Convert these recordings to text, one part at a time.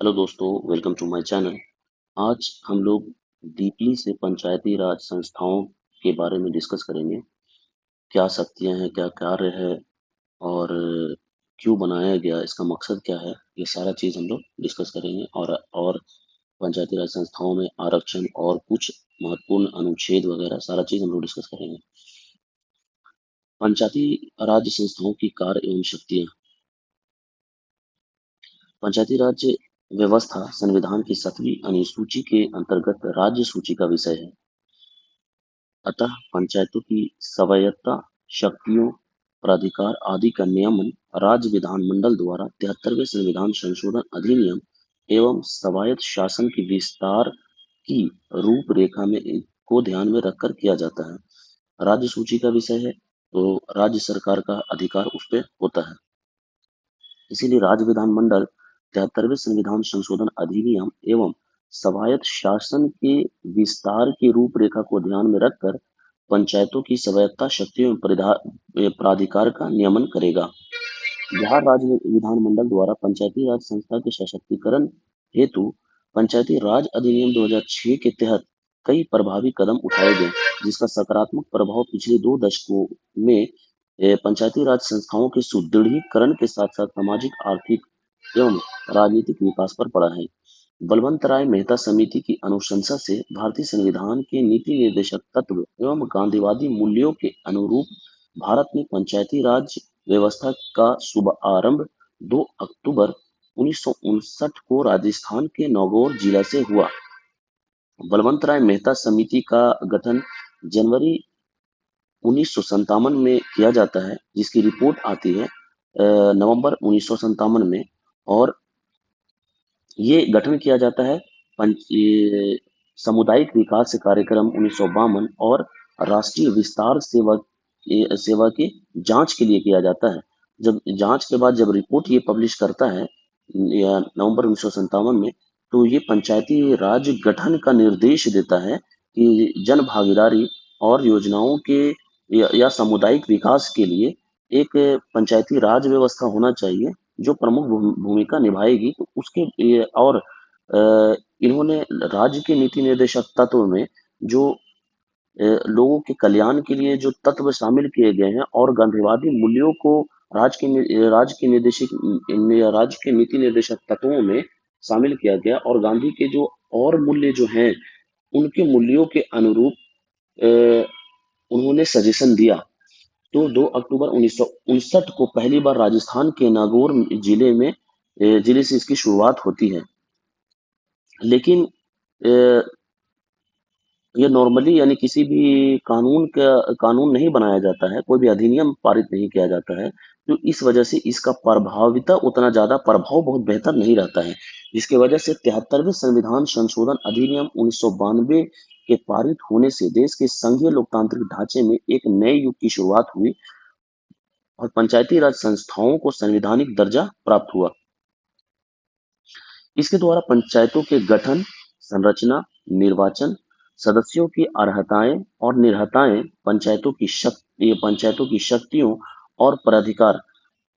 Hello दोस्तों, welcome to my channel. आज हम लोग डीपली से पंचायती राज संस्थाओं के बारे में डिस्कस करेंगे। क्या शक्तियां हैं, क्या कार्य है और क्यों बनाया गया, इसका मकसद क्या है, ये सारा चीज़ हम लोग डिस्कस करेंगे। और पंचायती राज संस्थाओं में आरक्षण और कुछ महत्वपूर्ण अनुच्छेद वगैरह सारा चीज़ हम लोग डिस्कस करेंगे। पंचायती राज संस्थाओं की कार्य एवं शक्तियां। पंचायती राज व्यवस्था संविधान की 7वीं अनुसूची के अंतर्गत राज्य सूची का विषय है। अतः पंचायतों की स्वायत्तता, शक्तियों, प्राधिकार आदि का नियमन राज्य विधानमंडल द्वारा 73वें संविधान संशोधन अधिनियम एवं स्वायत्त शासन की विस्तार की रूपरेखा में को ध्यान में रखकर किया जाता है। राज्य सूची का विषय है तो राज्य सरकार का अधिकार उस पे होता है। इसीलिए राज्य विधानमंडल 73वें संविधान संशोधन अधिनियम एवं स्वायत्त शासन के विस्तार की रूपरेखा को ध्यान में रखकर पंचायतों की स्वायत्तता, शक्तियों एवं प्राधिकार का नियमन करेगा। बिहार राज्य विधानमंडल द्वारा पंचायती राज संस्था के सशक्तिकरण हेतु पंचायती राज अधिनियम 2006 के तहत कई प्रभावी कदम उठाए गए, जिसका सकारात्मक प्रभाव पिछले 2 दशकों में पंचायती राज संस्थाओं के सुदृढ़ीकरण के साथ साथ सामाजिक, आर्थिक एवं राजनीतिक विकास पर पड़ा है। बलवंत राय मेहता समिति की अनुशंसा से भारतीय संविधान के नीति निर्देशक तत्व एवं गांधीवादी मूल्यों के अनुरूप भारत में पंचायती राज व्यवस्था का शुभारंभ 2 अक्टूबर 1959 को राजस्थान के नागौर जिला से हुआ। बलवंत राय मेहता समिति का गठन जनवरी 1957 में किया जाता है, जिसकी रिपोर्ट आती है नवंबर 1957 में। और ये गठन किया जाता है सामुदायिक विकास कार्यक्रम 1952 और राष्ट्रीय विस्तार सेवा की जांच के लिए किया जाता है। जब जांच के बाद जब रिपोर्ट ये पब्लिश करता है या नवंबर 1957 में, तो ये पंचायती राज गठन का निर्देश देता है कि जन भागीदारी और योजनाओं के या सामुदायिक विकास के लिए एक पंचायती राज व्यवस्था होना चाहिए जो प्रमुख भूमिका निभाएगी। तो उसके और इन्होंने राज्य के नीति निर्देशक तत्व में जो लोगों के कल्याण के लिए जो तत्व शामिल किए गए हैं और गांधीवादी मूल्यों को राज्य के नीति निर्देशक तत्वों में शामिल किया गया और गांधी के जो और मूल्य जो हैं उनके मूल्यों के अनुरूप अ, उन्होंने सजेशन दिया। तो 2 अक्टूबर 1959 को पहली बार राजस्थान के नागौर जिले से इसकी शुरुआत होती है। लेकिन अ, ये नॉर्मली यानी किसी भी कानून नहीं बनाया जाता है, कोई भी अधिनियम पारित नहीं किया जाता है। तो इस वजह से इसका प्रभाविता उतना ज्यादा प्रभाव बहुत बेहतर नहीं रहता है, जिसकी वजह से 73वें संविधान संशोधन अधिनियम 1992 के पारित होने से देश के संघीय लोकतांत्रिक ढांचे में एक नए युग की शुरुआत हुई और पंचायती राज संस्थाओं को संवैधानिक दर्जा प्राप्त हुआ। इसके द्वारा पंचायतों के गठन, संरचना, निर्वाचन, सदस्यों की अर्हताएं और निरहताएं, पंचायतों की शक्तियों और प्राधिकार,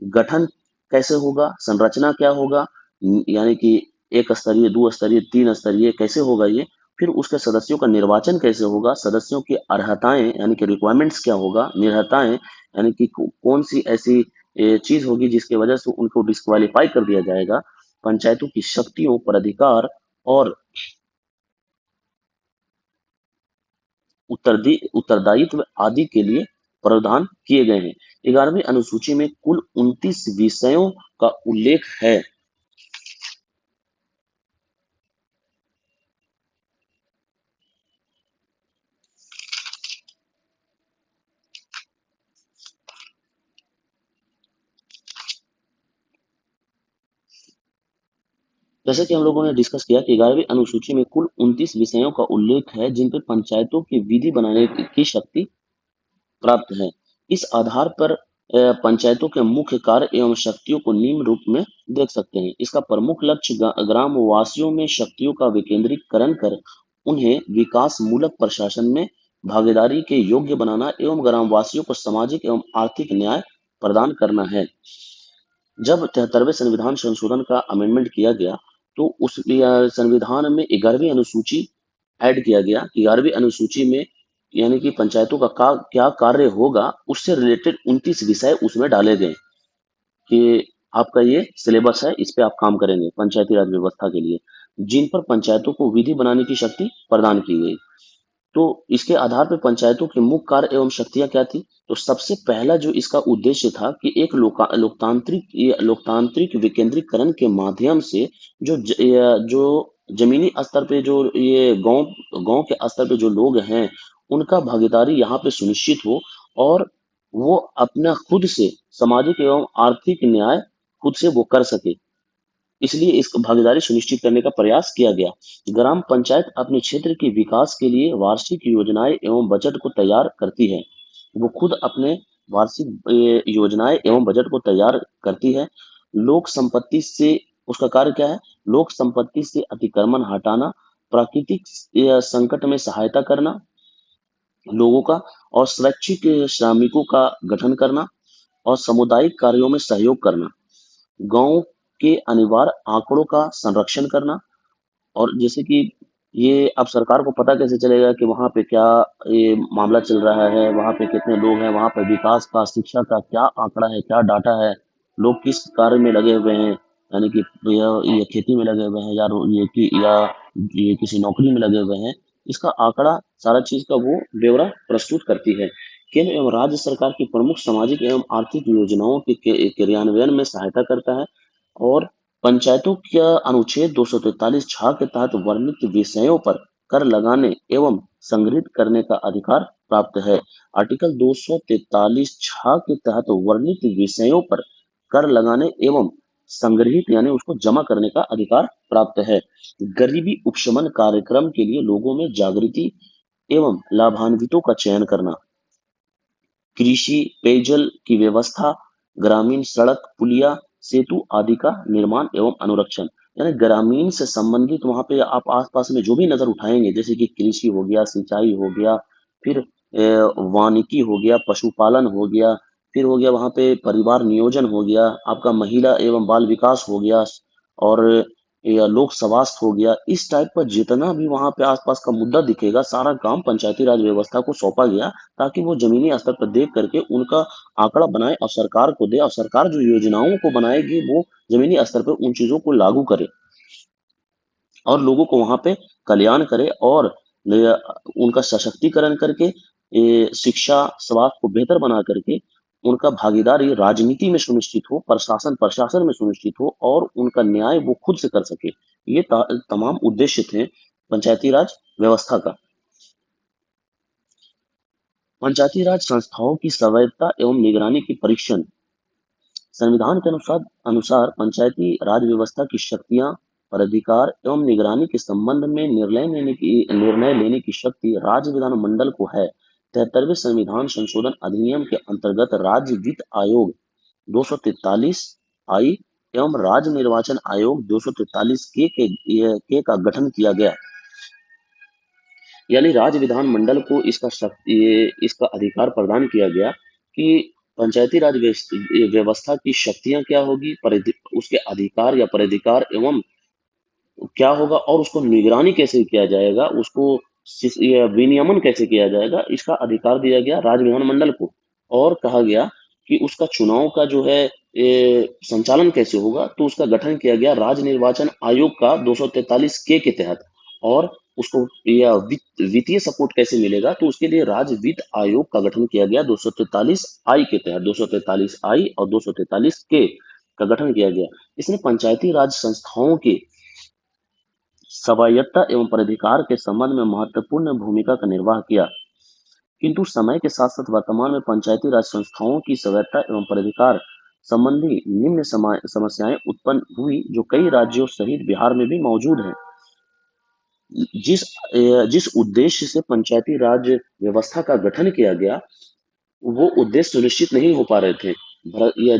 गठन कैसे होगा, संरचना क्या होगा, यानी कि एक स्तरीय, 2 स्तरीय, 3 स्तरीय कैसे होगा ये, फिर उसके सदस्यों का निर्वाचन कैसे होगा, सदस्यों की अर्हताएं यानी कि रिक्वायरमेंट्स क्या होगा, निरहताएं यानी कि कौन सी ऐसी चीज होगी जिसकी वजह से उनको डिस्क्वालीफाई कर दिया जाएगा, पंचायतों की शक्तियों पर अधिकार और उत्तरदायित्व आदि के लिए प्रावधान किए गए हैं। 11वीं अनुसूची में कुल 29 विषयों का उल्लेख है। जैसे कि हम लोगों ने डिस्कस किया कि 11वीं अनुसूची में कुल 29 विषयों का उल्लेख है जिन पर पंचायतों की विधि बनाने की शक्ति प्राप्त है। इस आधार पर पंचायतों के मुख्य कार्य एवं शक्तियों को निम्न रूप में देख सकते हैं। इसका प्रमुख लक्ष्य ग्राम वासियों में शक्तियों का विकेंद्रीकरण कर उन्हें विकास मूलक प्रशासन में भागीदारी के योग्य बनाना एवं ग्राम वासियों को सामाजिक एवं आर्थिक न्याय प्रदान करना है। जब 73वें संविधान संशोधन का अमेंडमेंट किया गया तो उस संविधान में 11वीं अनुसूची ऐड किया गया कि 11वीं अनुसूची में यानी कि पंचायतों का क्या कार्य होगा, उससे रिलेटेड 29 विषय उसमें डाले गए कि आपका ये सिलेबस है, इस पे आप काम करेंगे पंचायती राज व्यवस्था के लिए, जिन पर पंचायतों को विधि बनाने की शक्ति प्रदान की गई। तो इसके आधार पर पंचायतों के मुख्य कार्य एवं शक्तियां क्या थी? तो सबसे पहला जो इसका उद्देश्य था कि एक लोकतांत्रिक विकेंद्रीकरण के माध्यम से जो जमीनी स्तर पे जो ये गांव गांव के स्तर पे जो लोग हैं, उनका भागीदारी यहाँ पे सुनिश्चित हो, और वो अपना खुद से सामाजिक एवं आर्थिक न्याय खुद से वो कर सके। इसलिए इस भागीदारी सुनिश्चित करने का प्रयास किया गया। ग्राम पंचायत अपने क्षेत्र के विकास के लिए वार्षिक योजनाएं एवं बजट को तैयार करती है। वो खुद अपने वार्षिक योजनाएं एवं बजट को तैयार करती है। लोक संपत्ति से उसका कार्य क्या है? लोक संपत्ति से अतिक्रमण हटाना, प्राकृतिक संकट में सहायता करना लोगों का, और स्वैच्छिक श्रमिकों का गठन करना, और सामुदायिक कार्यों में सहयोग करना, गांव के अनिवार्य आंकड़ों का संरक्षण करना। और जैसे कि ये अब सरकार को पता कैसे चलेगा कि वहाँ पे क्या ये मामला चल रहा है, वहाँ पे कितने लोग हैं, वहाँ पे विकास का, शिक्षा का क्या आंकड़ा है, क्या डाटा है, लोग किस कार्य में लगे हुए हैं, यानी कि ये खेती में लगे हुए हैं, या ये किसी नौकरी में लगे हुए हैं, इसका आंकड़ा सारा चीज का वो ब्यौरा प्रस्तुत करती है। केंद्र एवं राज्य सरकार की प्रमुख सामाजिक एवं आर्थिक योजनाओं के क्रियान्वयन में सहायता करता है, और पंचायतों के अनुच्छेद 243 छह के तहत वर्णित विषयों पर कर लगाने एवं संग्रहित करने का अधिकार प्राप्त है। आर्टिकल 243 छह के तहत वर्णित विषयों पर कर लगाने एवं संग्रहित यानी उसको जमा करने का अधिकार प्राप्त है। गरीबी उपशमन कार्यक्रम के लिए लोगों में जागृति एवं लाभान्वितों का चयन करना, कृषि पेयजल की व्यवस्था, ग्रामीण सड़क पुलिया सेतु आदि का निर्माण एवं अनुरक्षण, यानी ग्रामीण से संबंधित वहां पे आप आसपास में जो भी नजर उठाएंगे, जैसे कि कृषि हो गया, सिंचाई हो गया, फिर वानिकी हो गया, पशुपालन हो गया, फिर हो गया वहां पे परिवार नियोजन हो गया, आपका महिला एवं बाल विकास हो गया, और या लोक स्वास्थ्य हो गया, इस टाइप का जितना भी वहां पे आसपास का मुद्दा दिखेगा, सारा काम पंचायती राज व्यवस्था को सौंपा गया, ताकि वो जमीनी स्तर पर देख करके उनका आंकड़ा बनाए और सरकार को दे, और सरकार जो योजनाओं को बनाएगी वो जमीनी स्तर पर उन चीजों को लागू करे, और लोगों को वहां पे कल्याण करे, और उनका सशक्तिकरण करके शिक्षा स्वास्थ्य को बेहतर बना करके उनका भागीदारी राजनीति में सुनिश्चित हो, प्रशासन प्रशासन में सुनिश्चित हो, और उनका न्याय वो खुद से कर सके। ये तमाम उद्देश्य थे पंचायती राज व्यवस्था का। पंचायती राज संस्थाओं की स्वायत्तता एवं निगरानी की परीक्षण। संविधान के अनुसार अनुसार पंचायती राज व्यवस्था की शक्तियां और अधिकार एवं निगरानी के संबंध में निर्णय लेने की शक्ति राज्य विधानमंडल को है। 73वें संविधान संशोधन अधिनियम के अंतर्गत राज्य वित्त आयोग 243 आई एवं राज्य निर्वाचन आयोग 243 के का गठन किया गया। यानी राज्य विधानमंडल को इसका अधिकार प्रदान किया गया कि पंचायती राज व्यवस्था की शक्तियां क्या होगी, उसके अधिकार या परिधिकार एवं क्या होगा, और उसको निगरानी कैसे किया जाएगा, उसको या विनियमन कैसे किया जाएगा, इसका अधिकार दिया गया राज्य विधानमंडल को। और कहा गया कि उसका चुनाव का जो है संचालन कैसे होगा, तो उसका गठन किया गया राज्य निर्वाचन आयोग का 243 के तहत। और उसको या वित्तीय सपोर्ट कैसे मिलेगा, तो उसके लिए राज्य वित्त आयोग का गठन किया गया 243 आई के तहत, 243 आई और 243 के का गठन किया गया। इसने पंचायती राज संस्थाओं के स्वायत्तता एवं प्राधिकार के संबंध में महत्वपूर्ण भूमिका का निर्वाह किया। किंतु समय के साथ साथ वर्तमान में पंचायती राज संस्थाओं की स्वायत्तता एवं प्राधिकार संबंधी निम्न समस्याएं उत्पन्न हुई, जो कई राज्यों सहित बिहार में भी मौजूद है। जिस जिस उद्देश्य से पंचायती राज व्यवस्था का गठन किया गया, वो उद्देश्य सुनिश्चित नहीं हो पा रहे थे। या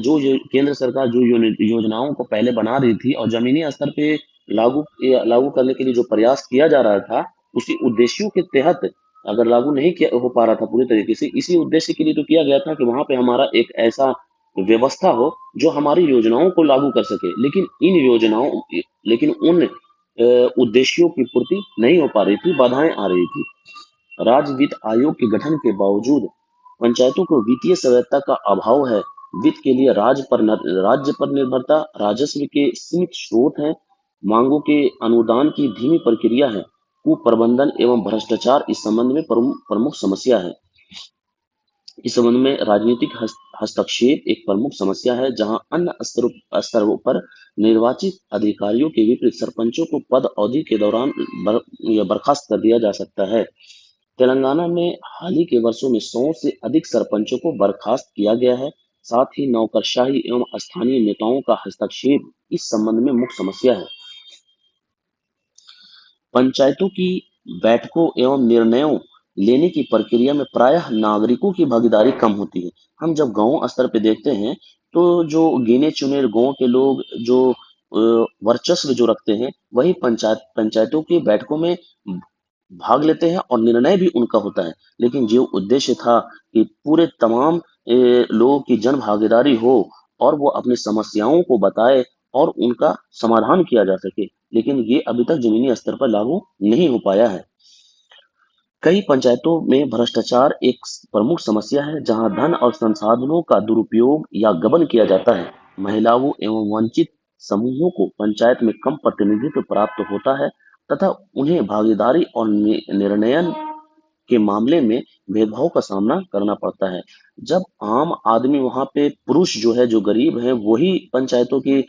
केंद्र सरकार जो योजनाओं को पहले बना रही थी और जमीनी स्तर पे लागू करने के लिए जो प्रयास किया जा रहा था, उसी उद्देश्यों के तहत अगर लागू नहीं किया हो पा रहा था पूरी तरीके से, इसी उद्देश्य के लिए तो किया गया था कि वहां पे हमारा एक ऐसा व्यवस्था हो जो हमारी योजनाओं को लागू कर सके, लेकिन उन उद्देश्यों की पूर्ति नहीं हो पा रही थी, बाधाएं आ रही थी। राज्य वित्त आयोग के गठन के बावजूद पंचायतों को वित्तीय स्वायत्तता का अभाव है। वित्त के लिए राज्य पर निर्भरता, राजस्व के सीमित स्रोत हैं, मांगों के अनुदान की धीमी प्रक्रिया है, कुप्रबंधन एवं भ्रष्टाचार इस संबंध में प्रमुख समस्या है। इस संबंध में राजनीतिक हस्तक्षेप एक प्रमुख समस्या है, जहां अन्य स्तरों पर निर्वाचित अधिकारियों के विपरीत सरपंचों को पद अवधि के दौरान बर्खास्त कर दिया जा सकता है। तेलंगाना में हाल ही के वर्षों में 100 से अधिक सरपंचों को बर्खास्त किया गया है। साथ ही नौकरशाही एवं स्थानीय नेताओं का हस्तक्षेप इस संबंध में मुख्य समस्या है। पंचायतों की बैठकों एवं निर्णयों लेने की प्रक्रिया में प्रायः नागरिकों की भागीदारी कम होती है। हम जब गांव स्तर पे देखते हैं तो जो गिने चुने गांव के लोग जो वर्चस्व जो रखते हैं वही पंचायतों की बैठकों में भाग लेते हैं और निर्णय भी उनका होता है। लेकिन जो उद्देश्य था कि पूरे तमाम लोगों की जन भागीदारी हो और वो अपनी समस्याओं को बताए और उनका समाधान किया जा सके, लेकिन ये अभी तक जमीनी स्तर पर लागू नहीं हो पाया है। कई पंचायतों में भ्रष्टाचार एक प्रमुख समस्या है, जहां धन और संसाधनों का दुरुपयोग या गबन किया जाता है। महिलाओं एवं वंचित समूहों को पंचायत में कम प्रतिनिधित्व प्राप्त होता है तथा उन्हें भागीदारी और निर्णयन के मामले में भेदभाव का सामना करना पड़ता है। जब आम आदमी वहां पे पुरुष जो है, जो गरीब है, वही पंचायतों की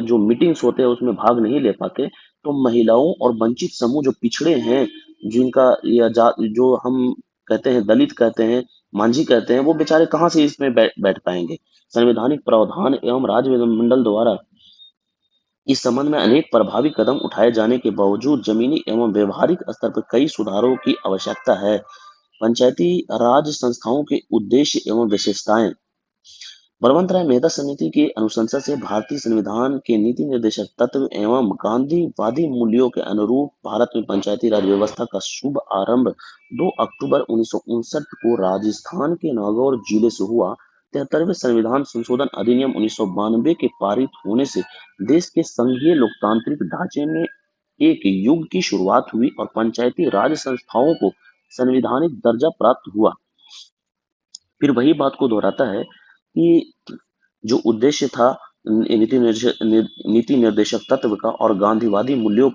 जो मीटिंग्स होते हैं उसमें भाग नहीं ले पाते, तो महिलाओं और वंचित समूह जो पिछड़े हैं, जिनका जो हम कहते हैं दलित कहते हैं, मांझी कहते हैं, वो बेचारे कहाँ से इसमें बैठ पाएंगे। संवैधानिक प्रावधान एवं राज्य विधानमंडल द्वारा इस संबंध में अनेक प्रभावी कदम उठाए जाने के बावजूद जमीनी एवं व्यवहारिक स्तर पर कई सुधारों की आवश्यकता है। पंचायती राज संस्थाओं के उद्देश्य एवं विशेषताएं। बलवंत राय मेहता समिति के अनुशंसा से भारतीय संविधान के नीति निर्देशक तत्व एवं गांधीवादी मूल्यों के अनुरूप भारत में पंचायती राज व्यवस्था का शुभ आरंभ 2 अक्टूबर 1959 को राजस्थान के नागौर जिले से हुआ। 73वें संविधान संशोधन अधिनियम 1992 के पारित होने से देश के संघीय लोकतांत्रिक ढांचे में एक युग की शुरुआत हुई और पंचायती राज संस्थाओं को संवैधानिक दर्जा प्राप्त हुआ। फिर वही बात को दोहराता है कि जो उद्देश्य था नीति निर्देशक तत्व का और गांधीवादी मूल्यों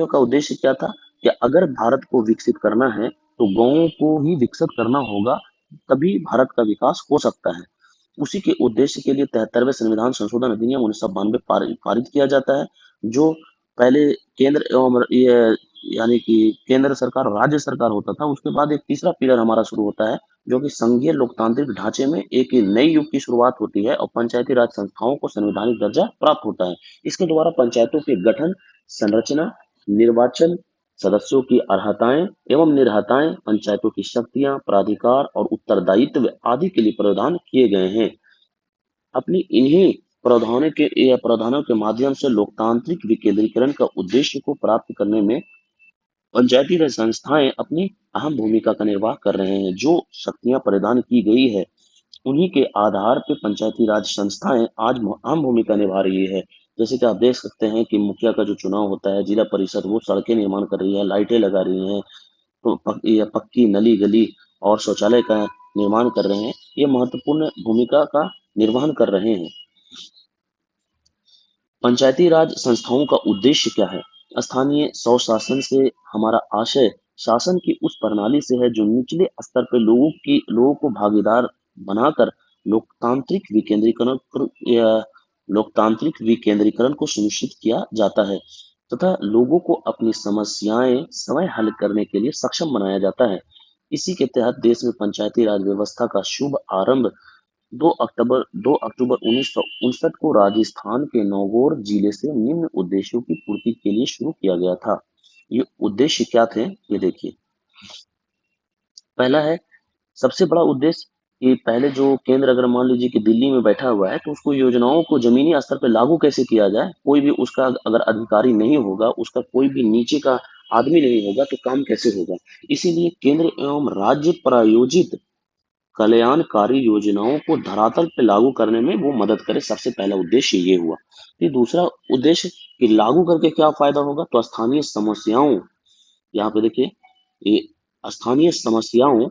का उद्देश्य क्या था कि अगर भारत को विकसित करना है तो गांवों को ही विकसित करना होगा, तभी भारत का विकास हो सकता है। उसी के उद्देश्य के लिए 73वें संविधान संशोधन अधिनियम 1992 पारित किया जाता है, जो पहले केंद्र एवं ये यानी कि केंद्र सरकार और राज्य सरकार होता था। उसके बाद एक तीसरा पिलर हमारा शुरू होता है, जो कि संघीय लोकतांत्रिक ढांचे में एक नई युग की शुरुआत होती है और पंचायती राज संस्थाओं को संवैधानिक दर्जा प्राप्त होता है। इसके द्वारा पंचायतों के गठन, संरचना, निर्वाचन, सदस्यों की अर्हताएं एवं निरहताएं, पंचायतों की शक्तियां, प्राधिकार और उत्तरदायित्व आदि के लिए प्रावधान किए गए हैं। अपनी इन्हीं प्रावधानों के माध्यम से लोकतांत्रिक विकेंद्रीकरण का उद्देश्य को प्राप्त करने में पंचायती राज संस्थाएं अपनी अहम भूमिका का निर्वाह कर रहे हैं। जो शक्तियां प्रदान की गई है उन्हीं के आधार पर पंचायती राज संस्थाएं आज अहम भूमिका निभा रही है। जैसे कि आप देख सकते हैं कि मुखिया का जो चुनाव होता है, जिला परिषद वो सड़कें निर्माण कर रही है, लाइटें लगा रही हैं, तो पक्की नली गली और शौचालय का निर्माण कर रहे हैं। ये महत्वपूर्ण भूमिका का निर्वहन कर रहे हैं। पंचायती राज संस्थाओं का उद्देश्य क्या है? स्थानीय स्वशासन से हमारा आशय शासन की उस प्रणाली से है जो निचले स्तर पर लोगों को भागीदार बनाकर लोकतांत्रिक विकेंद्रीकरण या लोकतांत्रिक विकेंद्रीकरण को सुनिश्चित किया जाता है तथा लोगों को अपनी समस्याएं स्वयं हल करने के लिए सक्षम बनाया जाता है। इसी के तहत देश में पंचायती राज व्यवस्था का शुभ आरंभ 2 अक्टूबर 1959 को राजस्थान के नागौर जिले से निम्न उद्देश्यों की पूर्ति के लिए शुरू किया गया था। ये उद्देश्य क्या थे, ये देखिए। पहला है, सबसे बड़ा उद्देश्य कि पहले जो केंद्र अगर मान लीजिए कि दिल्ली में बैठा हुआ है तो उसको योजनाओं को जमीनी स्तर पर लागू कैसे किया जाए। कोई भी उसका अगर अधिकारी नहीं होगा, उसका कोई भी नीचे का आदमी नहीं होगा तो काम कैसे होगा। इसीलिए केंद्र एवं राज्य प्रायोजित कल्याणकारी योजनाओं को धरातल पे लागू करने में वो मदद करे। सबसे पहला उद्देश्य ये हुआ। फिर दूसरा उद्देश्य कि लागू करके क्या फायदा होगा, तो स्थानीय समस्याओं, यहाँ पे देखिए, ये स्थानीय समस्याओं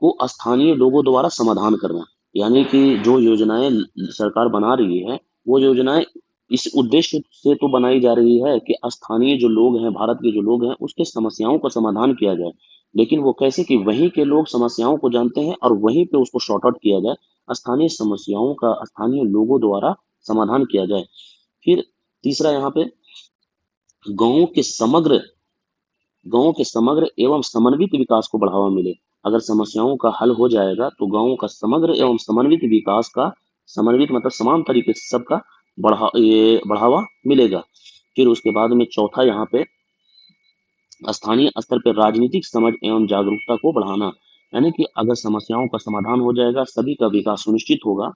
को स्थानीय लोगों द्वारा समाधान करना। यानी कि जो योजनाएं सरकार बना रही है, वो योजनाएं इस उद्देश्य से तो बनाई जा रही है कि स्थानीय जो लोग हैं, भारत के जो लोग हैं, उसके समस्याओं का समाधान किया जाए। लेकिन वो कैसे, कि वहीं के लोग समस्याओं को जानते हैं और वहीं पे उसको शॉर्ट आउट किया जाए, स्थानीय समस्याओं का स्थानीय लोगों द्वारा समाधान किया जाए। फिर तीसरा यहाँ पे गांवों के समग्र गांवों के समग्र एवं समन्वित विकास को बढ़ावा मिले। अगर समस्याओं का हल हो जाएगा तो गांवों का समग्र एवं समन्वित विकास का, समन्वित मतलब समान तरीके से सबका बढ़ावा मिलेगा। फिर उसके बाद में चौथा यहाँ पे स्थानीय स्तर पर राजनीतिक समझ एवं जागरूकता को बढ़ाना। यानी कि अगर समस्याओं का समाधान हो जाएगा, सभी का विकास सुनिश्चित होगा,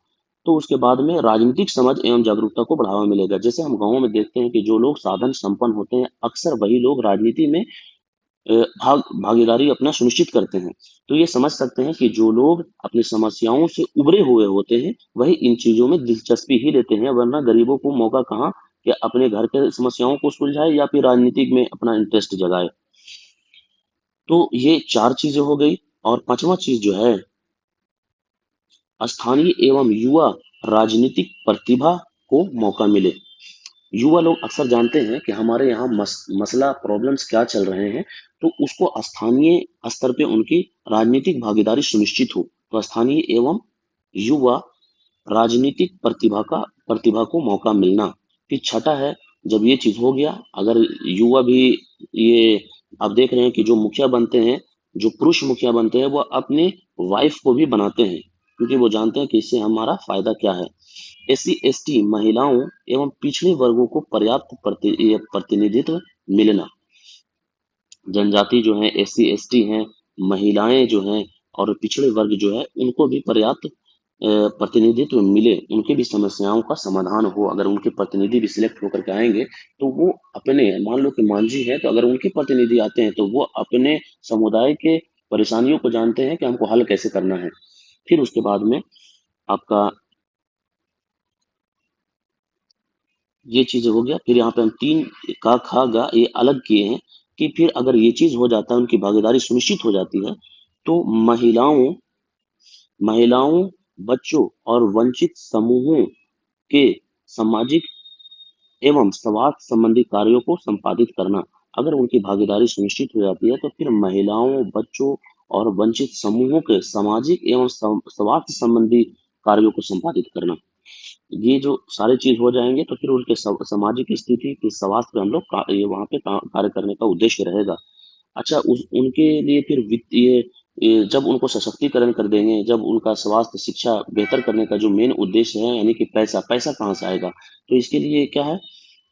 तो उसके बाद में राजनीतिक समझ एवं जागरूकता को बढ़ावा मिलेगा। जैसे हम गांवों में देखते हैं कि जो लोग साधन संपन्न होते हैं, अक्सर वही लोग राजनीति में भागीदारी अपना सुनिश्चित करते हैं। तो ये समझ सकते हैं कि जो लोग अपनी समस्याओं से उबरे हुए होते हैं, वही इन चीजों में दिलचस्पी ही लेते हैं, वरना गरीबों को मौका कहाँ कि अपने घर के समस्याओं को सुलझाए या फिर राजनीतिक में अपना इंटरेस्ट जगाए। तो ये चार चीजें हो गई। और पांचवा चीज जो है, स्थानीय एवं युवा राजनीतिक प्रतिभा को मौका मिले। युवा लोग अक्सर जानते हैं कि हमारे यहाँ मसला प्रॉब्लम्स क्या चल रहे हैं, तो उसको स्थानीय स्तर पे उनकी राजनीतिक भागीदारी सुनिश्चित हो। तो स्थानीय एवं युवा राजनीतिक प्रतिभा को मौका मिलना। फिर छठा है, जब ये चीज हो गया, अगर युवा भी, ये आप देख रहे हैं कि जो मुखिया बनते हैं, जो पुरुष मुखिया बनते हैं, वो अपने वाइफ को भी बनाते हैं, क्योंकि वो जानते हैं कि इससे हमारा फायदा क्या है। एससी एसटी महिलाओं एवं पिछड़े वर्गों को पर्याप्त प्रतिनिधित्व मिलना। जनजाति जो है, एससी एसटी हैं, महिलाएं जो हैं और पिछड़े वर्ग जो है, उनको भी पर्याप्त प्रतिनिधित्व मिले, उनके भी समस्याओं का समाधान हो। अगर उनके प्रतिनिधि भी सिलेक्ट होकर के आएंगे, तो वो अपने, मान लो कि मांझी है, तो अगर उनके प्रतिनिधि आते हैं तो वो अपने समुदाय के परेशानियों को जानते हैं कि हमको हल कैसे करना है। फिर उसके बाद में आपका ये चीज हो गया। फिर यहाँ पे हम तीन, का खा गा ये अलग किए हैं कि फिर अगर ये चीज हो जाता है, उनकी भागीदारी सुनिश्चित हो जाती है, तो महिलाओं, बच्चों और वंचित समूहों के सामाजिक एवं स्वास्थ्य संबंधी कार्यों को संपादित करना। अगर उनकी भागीदारी सुनिश्चित हो जाती है, तो फिर महिलाओं, बच्चों और वंचित समूहों के सामाजिक एवं स्वास्थ्य संबंधी कार्यों को संपादित करना। ये जो सारे चीज हो जाएंगे, तो फिर उनके सामाजिक स्थिति के स्वास्थ्य पे हम लोग ये वहां पे कार्य करने का उद्देश्य रहेगा। अच्छा, उस उनके लिए फिर वित्तीय, जब उनको सशक्तिकरण कर देंगे, जब उनका स्वास्थ्य शिक्षा बेहतर करने का जो मेन उद्देश्य है, यानी कि पैसा पैसा कहाँ से आएगा, तो इसके लिए क्या है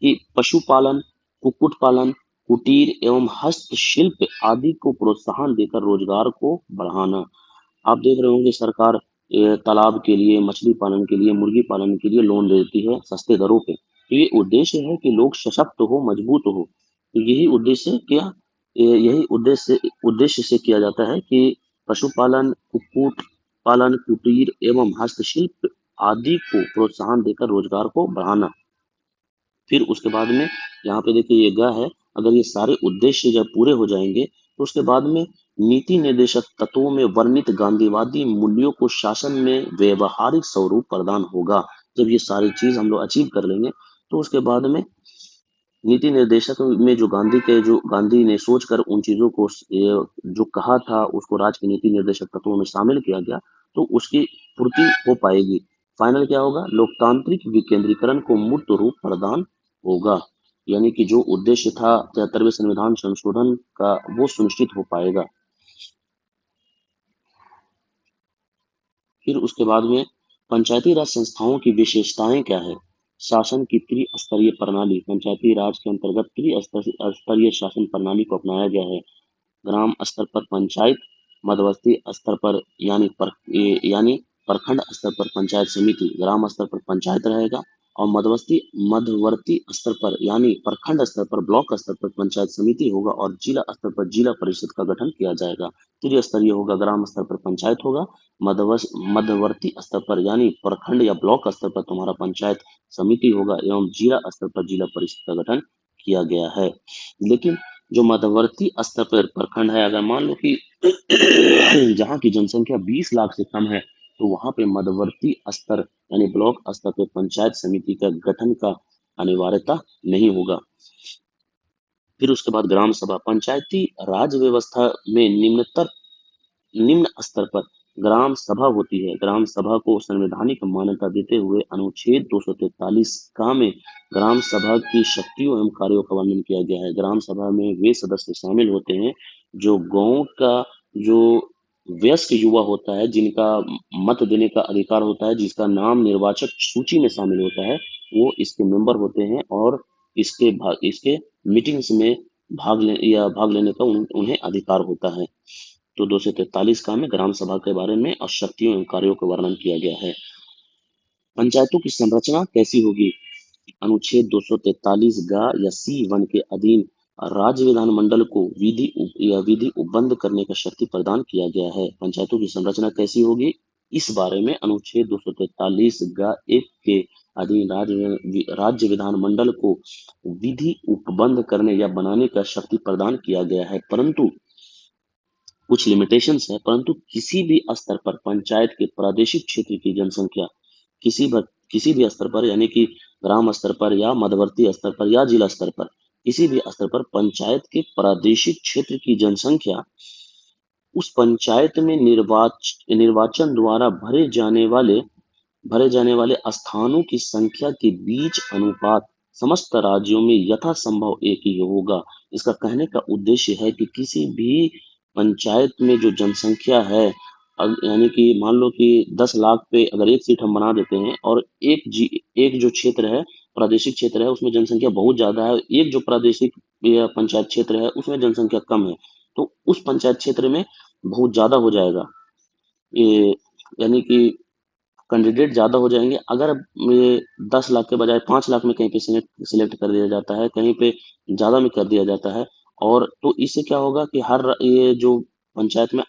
कि पशुपालन, कुक्कुट पालन, कुटीर एवं हस्तशिल्प आदि को प्रोत्साहन देकर रोजगार को बढ़ाना। आप देख रहे होंगे सरकार तालाब के लिए, मछली पालन के लिए, मुर्गी पालन के लिए लोन देती है सस्ते दरों पे। तो ये उद्देश्य है कि लोग सशक्त हो, मजबूत हो। तो यही उद्देश्य क्या, यही उद्देश्य से किया जाता है कि पशुपालन, कुक्कुट पालन, कुटीर एवं हस्तशिल्प आदि को प्रोत्साहन देकर रोजगार को बढ़ाना। फिर उसके बाद में यहाँ पे देखिए ये ग है, अगर ये सारे उद्देश्य जब पूरे हो जाएंगे, तो उसके बाद में नीति निर्देशक तत्वों में वर्णित गांधीवादी मूल्यों को शासन में व्यवहारिक स्वरूप प्रदान होगा। जब ये सारी चीज हम लोग अचीव कर लेंगे, तो उसके बाद में नीति निर्देशक में जो गांधी ने सोचकर उन चीजों को, जो कहा था, उसको राज्य के नीति निर्देशक तत्वों में शामिल किया गया, तो उसकी पूर्ति हो पाएगी। फाइनल क्या होगा, लोकतांत्रिक विकेंद्रीकरण को मूर्त रूप प्रदान होगा। यानी कि जो उद्देश्य था 73वें संविधान संशोधन का, वो सुनिश्चित हो पाएगा। फिर उसके बाद में पंचायती राज संस्थाओं की विशेषताएं क्या है। शासन की त्रिस्तरीय प्रणाली, पंचायती राज के अंतर्गत त्रिस्तरीय शासन प्रणाली को अपनाया गया है। ग्राम स्तर पर पंचायत, मध्यवर्ती स्तर पर यानी प्रखंड स्तर पर पंचायत समिति, ग्राम स्तर पर पंचायत रहेगा, और मध्यवर्ती स्तर पर यानी प्रखंड स्तर पर, ब्लॉक स्तर पर पंचायत समिति होगा और जिला स्तर पर जिला परिषद का गठन किया जाएगा। त्रिस्तरीय होगा, ग्राम स्तर पर पंचायत होगा, मध्यवर्ती स्तर पर यानी प्रखंड या ब्लॉक स्तर पर तुम्हारा पंचायत समिति होगा एवं जिला स्तर पर जिला परिषद का गठन किया गया है। लेकिन जो मध्यवर्ती स्तर पर प्रखंड है, अगर मान लो कि जहाँ की जनसंख्या 20 लाख से कम है, तो वहां पे मध्यवर्ती स्तर यानी ब्लॉक स्तर पे पंचायत समिति का गठन का अनिवार्यता नहीं होगा। फिर उसके बाद ग्राम सभा, पंचायती राज व्यवस्था में निम्न स्तर पर ग्राम सभा होती है। ग्राम सभा को संवैधानिक मान्यता देते हुए अनुच्छेद 243 का में ग्राम सभा की शक्तियों एवं कार्यों का वर्णन किया गया है। ग्राम सभा में वे सदस्य शामिल होते हैं जो गांव का जो वयस्क युवा होता है, जिनका मत देने का अधिकार होता है, जिसका नाम निर्वाचक सूची में शामिल होता है, वो इसके मेंबर होते हैं और इसके मीटिंग्स में भाग लेने का उन्हें अधिकार होता है। तो 243 का में ग्राम सभा के बारे में और शक्तियों एवं कार्यों का वर्णन किया गया है। पंचायतों की संरचना कैसी होगी? अनुच्छेद 243 गा या C1 के अधीन राज्य विधानमंडल को विधि उपबंध करने का शक्ति प्रदान किया गया है। पंचायतों की संरचना कैसी होगी, इस बारे में अनुच्छेद 243 गा 1 के अधीन राज्य विधानमंडल को विधि उपबंध करने या बनाने का शक्ति प्रदान किया गया है, परंतु कुछ लिमिटेशंस है। परंतु किसी भी स्तर पर पंचायत के प्रादेशिक क्षेत्र की जनसंख्या किसी भी स्तर पर यानी कि ग्राम स्तर पर या मध्यवर्ती स्तर पर या जिला स्तर पर किसी भी स्तर पर पंचायत के प्रादेशिक क्षेत्र की जनसंख्या उस पंचायत में निर्वाचन द्वारा भरे जाने वाले स्थानों की संख्या के बीच अनुपात समस्त राज्यों में यथासंभव एक ही होगा। इसका कहने का उद्देश्य है कि किसी भी पंचायत में जो जनसंख्या है, यानी कि मान लो कि 10 लाख पे अगर एक सीट हम बना देते हैं और एक जो क्षेत्र है, प्रादेशिक क्षेत्र है, उसमें जनसंख्या बहुत ज्यादा है, एक जो प्रादेशिक या पंचायत क्षेत्र है उसमें जनसंख्या कम है, तो उस पंचायत क्षेत्र में बहुत ज्यादा हो जाएगा ये, यानी कि कैंडिडेट ज्यादा हो जाएंगे। अगर ये 10 लाख के बजाय 5 लाख में कहीं पे सिलेक्ट कर दिया जाता है, कहीं पे ज्यादा में कर दिया जाता है, और तो इससे क्या होगा कि हर ये जो पंचायत में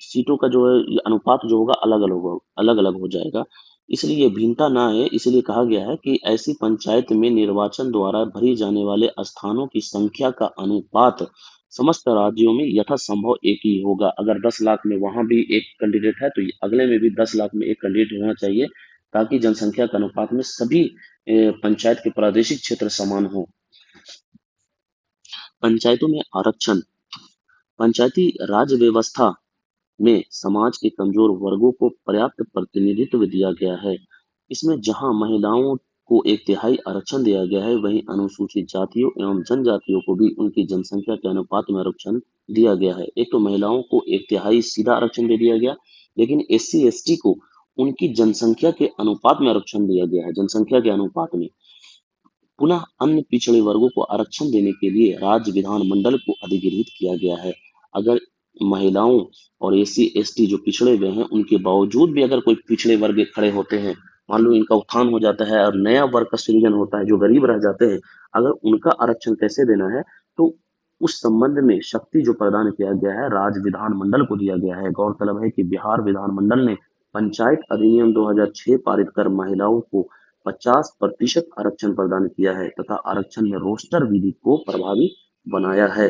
सीटों का जो है ये अनुपात जो होगा अलग अलग हो जाएगा। इसलिए ये भिन्नता ना आए, इसलिए कहा गया है कि ऐसी पंचायत में निर्वाचन द्वारा भरी जाने वाले स्थानों की संख्या का अनुपात समस्त राज्यों में यथासंभव एक ही होगा। अगर 10 लाख में वहां भी एक कैंडिडेट है तो अगले में भी 10 लाख में एक कैंडिडेट होना चाहिए, ताकि जनसंख्या के अनुपात में सभी पंचायत के प्रादेशिक क्षेत्र समान हो। पंचायतों में आरक्षण, पंचायती राज व्यवस्था में समाज के कमजोर वर्गों को पर्याप्त प्रतिनिधित्व दिया गया है। इसमें जहां महिलाओं को एक तिहाई आरक्षण दिया गया है, वहीं अनुसूचित जातियों एवं जनजातियों को भी उनकी जनसंख्या के अनुपात में आरक्षण दिया गया है। एक तो महिलाओं को एक तिहाई सीधा आरक्षण दे दिया गया, लेकिन SC ST को उनकी जनसंख्या के अनुपात में आरक्षण दिया गया है, जनसंख्या के अनुपात में। पुनः अन्य पिछड़े वर्गों को आरक्षण देने के लिए राज्य विधानमंडल को अधिग्रहित किया गया है। अगर महिलाओं और SC ST जो पिछड़े हुए हैं, उनके बावजूद भी अगर कोई पिछड़े वर्ग खड़े होते हैं, मान लो इनका उत्थान हो जाता है और नया वर्ग का सृजन होता है जो गरीब रह जाते हैं, अगर उनका आरक्षण कैसे देना है, तो उस संबंध में शक्ति जो प्रदान किया गया है राज्य विधानमंडल को दिया गया है। गौरतलब है कि बिहार विधानमंडल ने पंचायत अधिनियम 2006 पारित कर महिलाओं को 50% आरक्षण प्रदान किया है तथा आरक्षण में रोस्टर विधि को प्रभावी बनाया है।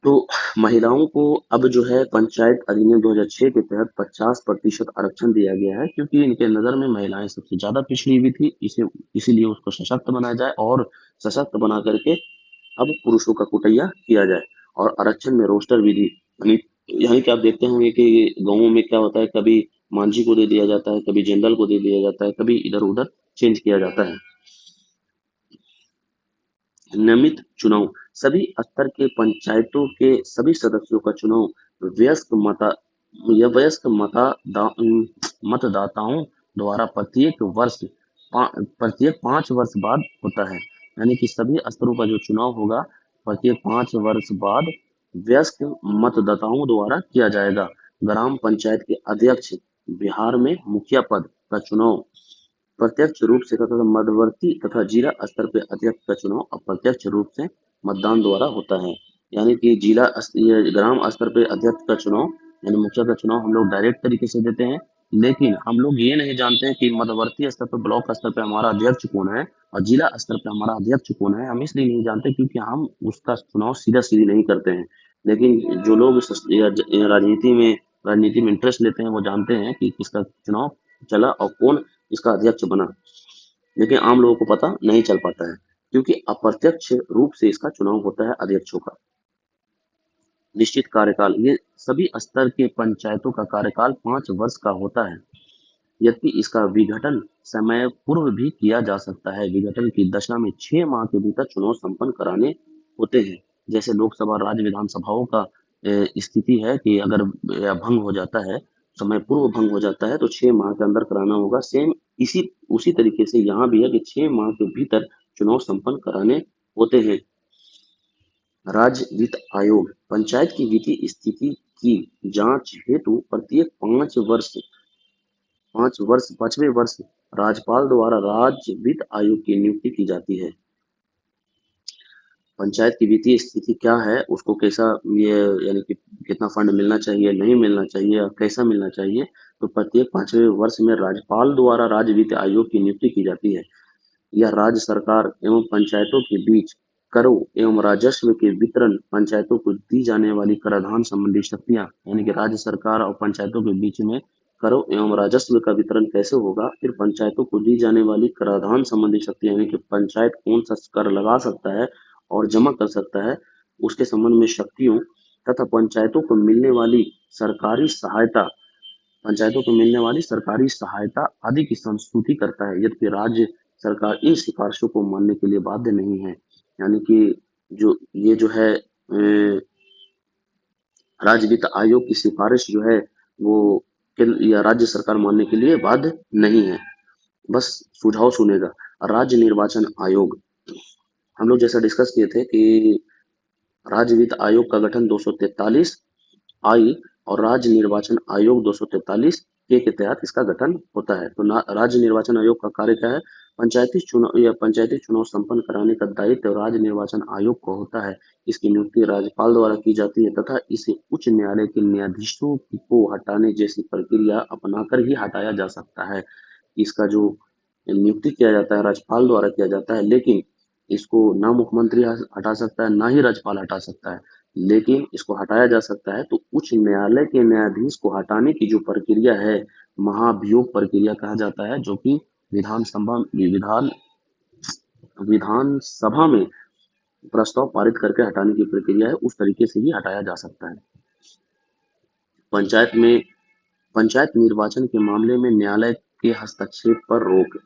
तो महिलाओं को अब जो है पंचायत अधिनियम 2006 के तहत 50% आरक्षण दिया गया है, क्योंकि इनके नजर में महिलाएं सबसे ज्यादा पिछड़ी हुई थी, इसीलिए उसको सशक्त बनाया जाए और सशक्त बना करके अब पुरुषों का कुटैया किया जाए। और आरक्षण में रोस्टर विधि, यानी कि आप देखते होंगे कि गांवों में क्या होता है, कभी मांझी को दे दिया जाता है, कभी जनरल को दे दिया जाता है, कभी इधर उधर चेंज किया जाता है। नियमित चुनाव, सभी स्तर के पंचायतों के सभी सदस्यों का चुनाव वयस्क मतदाताओं द्वारा प्रत्येक 5 वर्ष बाद होता है। यानी कि सभी स्तरों का जो चुनाव होगा प्रत्येक 5 वर्ष बाद वयस्क मतदाताओं द्वारा किया जाएगा। ग्राम पंचायत के अध्यक्ष बिहार में मुखिया पद का चुनाव प्रत्यक्ष रूप से तथा मध्यवर्ती तथा जिला स्तर पर अध्यक्ष का चुनाव अप्रत्यक्ष रूप से मतदान द्वारा होता है। यानी कि ये ग्राम स्तर पे अध्यक्ष का चुनाव यानी मुखिया का चुनाव हम लोग डायरेक्ट तरीके से देते हैं, लेकिन हम लोग ये नहीं जानते हैं कि मध्यवर्ती स्तर पर ब्लॉक स्तर पे हमारा अध्यक्ष कौन है और जिला स्तर पे हमारा अध्यक्ष कौन है। हम इसलिए नहीं जानते क्योंकि हम उसका चुनाव सीधा सीधी नहीं करते हैं। लेकिन जो लोग राजनीति में इंटरेस्ट लेते हैं वो जानते हैं कि किसका चुनाव चला और कौन इसका अध्यक्ष बना, लेकिन आम लोगों को पता नहीं चल पाता है क्योंकि अप्रत्यक्ष रूप से इसका चुनाव होता है अध्यक्षों का। निश्चित कार्यकाल, ये सभी स्तर के पंचायतों का कार्यकाल 5 वर्ष का होता है, यद्यपि इसका विघटन समय पूर्व भी किया जा सकता है। विघटन की दशा में 6 माह के भीतर चुनाव संपन्न कराने होते हैं। जैसे लोकसभा राज्य विधानसभाओं का स्थिति है कि अगर भंग हो जाता है, समय पूर्व भंग हो जाता है तो 6 माह के अंदर कराना होगा। सेम उसी तरीके से यहाँ भी है कि 6 माह के भीतर चुनाव संपन्न कराने होते हैं। राज्य वित्त आयोग पंचायत की वित्तीय स्थिति की जांच हेतु प्रत्येक 5 वर्ष 5वें वर्ष राज्यपाल द्वारा राज्य वित्त आयोग की नियुक्ति की जाती है। पंचायत की वित्तीय स्थिति क्या है, उसको कैसा ये यानी कि कितना फंड मिलना चाहिए, नहीं मिलना चाहिए, कैसा मिलना चाहिए, तो प्रत्येक 5वें वर्ष में राज्यपाल द्वारा राज्य वित्त आयोग की नियुक्ति की जाती है। यह राज्य सरकार एवं पंचायतों के बीच करों एवं राजस्व के वितरण, पंचायतों को दी जाने वाली कराधान संबंधी शक्तियां, यानी कि राज्य सरकार और पंचायतों के बीच में करों एवं राजस्व का वितरण कैसे होगा, फिर पंचायतों को दी जाने वाली कराधान संबंधी शक्तियां, यानी कि पंचायत कौन सा कर लगा सकता है और जमा कर सकता है, उसके संबंध में शक्तियों तथा पंचायतों को मिलने वाली सरकारी सहायता आदि की संस्तुति करता है, यद्यपि राज्य सरकार इन सिफारिशों को मानने के लिए बाध्य नहीं है। यानी कि जो है राज्य वित्त आयोग की सिफारिश जो है वो या राज्य सरकार मानने के लिए बाध्य नहीं है, बस सुझाव सुनेगा। राज्य निर्वाचन आयोग, हम लोग जैसा डिस्कस किए थे कि राज्य वित्त आयोग का गठन 243 आई और राज्य निर्वाचन आयोग 243 के तहत इसका गठन होता है। तो राज्य निर्वाचन आयोग का कार्य क्या है, पंचायती चुनाव संपन्न कराने का दायित्व राज्य निर्वाचन आयोग को होता है। इसकी नियुक्ति राज्यपाल द्वारा की जाती है तथा इसे उच्च न्यायालय के न्यायाधीशों को हटाने जैसी प्रक्रिया अपनाकर ही हटाया जा सकता है। इसका जो नियुक्ति किया जाता है राज्यपाल द्वारा किया जाता है, लेकिन इसको ना मुख्यमंत्री हटा सकता है ना ही राज्यपाल हटा सकता है, लेकिन इसको हटाया जा सकता है। तो उच्च न्यायालय के न्यायाधीश को हटाने की जो प्रक्रिया है महाभियोग प्रक्रिया कहा जाता है, जो कि विधानसभा में प्रस्ताव पारित करके हटाने की प्रक्रिया है, उस तरीके से ही हटाया जा सकता है। पंचायत निर्वाचन के मामले में न्यायालय के हस्तक्षेप पर रोक।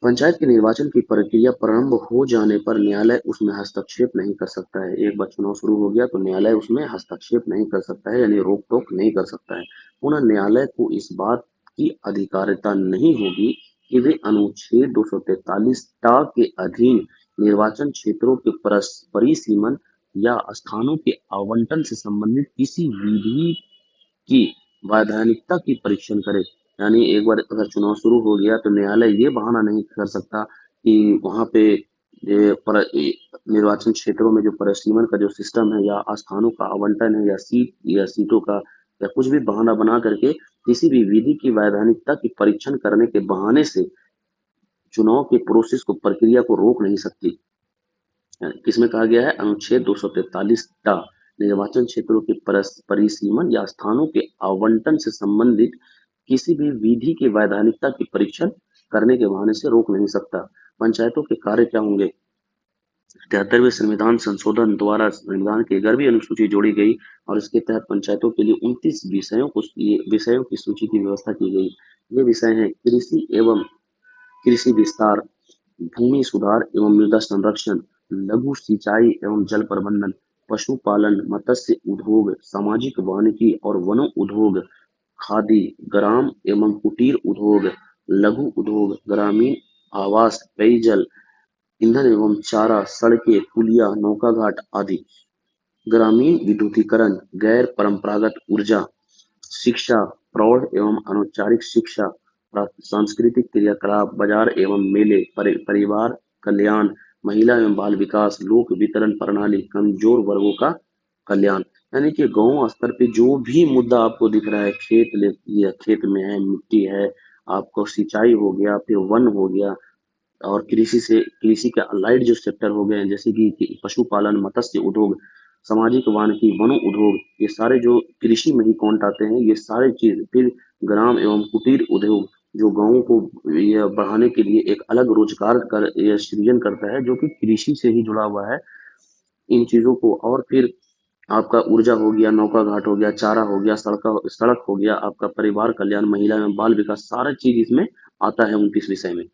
पंचायत के निर्वाचन की प्रक्रिया प्रारंभ हो जाने पर न्यायालय उसमें हस्तक्षेप नहीं कर सकता है। एक बार चुनाव शुरू हो गया तो न्यायालय उसमें हस्तक्षेप नहीं कर सकता है, यानी रोक टोक नहीं कर सकता है। पुनः न्यायालय को इस बात की अधिकारिता नहीं होगी कि वे अनुच्छेद 243 टा के अधीन निर्वाचन क्षेत्रों के परिसीमन या स्थानों के आवंटन से संबंधित किसी विधि की वैधानिकता की परीक्षण करे। यानी एक बार अगर चुनाव शुरू हो गया तो न्यायालय ये बहाना नहीं कर सकता कि वहां पे निर्वाचन क्षेत्रों में जो परिसीमन का जो सिस्टम है या स्थानों का आवंटन है या सीटों का या कुछ भी बहाना बना करके किसी भी विधि की वैधानिकता की परीक्षण करने के बहाने से चुनाव के प्रोसेस को प्रक्रिया को रोक नहीं सकती। किसमें कहा गया है, अनुच्छेद 243 टा निर्वाचन क्षेत्रों के परिसीमन या स्थानों के आवंटन से संबंधित किसी भी विधि की वैधानिकता की परीक्षण करने के बहाने से रोक नहीं सकता। पंचायतों के कार्य क्या होंगे, 73वें संविधान संशोधन द्वारा संविधान की 11वीं अनुसूची जोड़ी गई और इसके तहत पंचायतों के लिए 29 विषयों की सूची की व्यवस्था की गई। ये विषय हैं कृषि विस्तार, भूमि सुधार एवं मृदा संरक्षण, लघु सिंचाई एवं जल प्रबंधन, पशुपालन, मत्स्य उद्योग, सामाजिक वानिकी और वनो उद्योग, खादी, ग्राम एवं कुटीर उद्योग, लघु उद्योग, ग्रामीण आवास, पेयजल, ईंधन एवं चारा, सड़कें, पुलिया, नौकाघाट आदि, ग्रामीण विद्युतीकरण, गैर परंपरागत ऊर्जा, शिक्षा, प्रौढ़ एवं अनौपचारिक शिक्षा, सांस्कृतिक क्रियाकलाप, बाजार एवं मेले, परिवार कल्याण, महिला एवं बाल विकास, लोक वितरण प्रणाली, कमजोर वर्गों का कल्याण। यानी कि गांव स्तर पे जो भी मुद्दा आपको दिख रहा है, या खेत में है, मिट्टी है, आपको सिंचाई हो गया, फिर वन हो गया, और कृषि के अलाइड जो सेक्टर हो गए हैं, जैसे कि पशुपालन, मत्स्य उद्योग, सामाजिक वानिकी, वनो उद्योग, ये सारे जो कृषि में ही काउंट आते हैं, ये सारे चीज। फिर ग्राम एवं कुटीर उद्योग, जो गांवों को ये बढ़ाने के लिए एक अलग रोजगार कर ये सृजन करता है, जो कि कृषि से ही जुड़ा हुआ है इन चीजों को। और फिर आपका ऊर्जा हो गया, नौका घाट हो गया, चारा हो गया, सड़क हो गया, आपका परिवार कल्याण, महिला एवं बाल विकास, सारा चीज इसमें आता है 29 विषय में।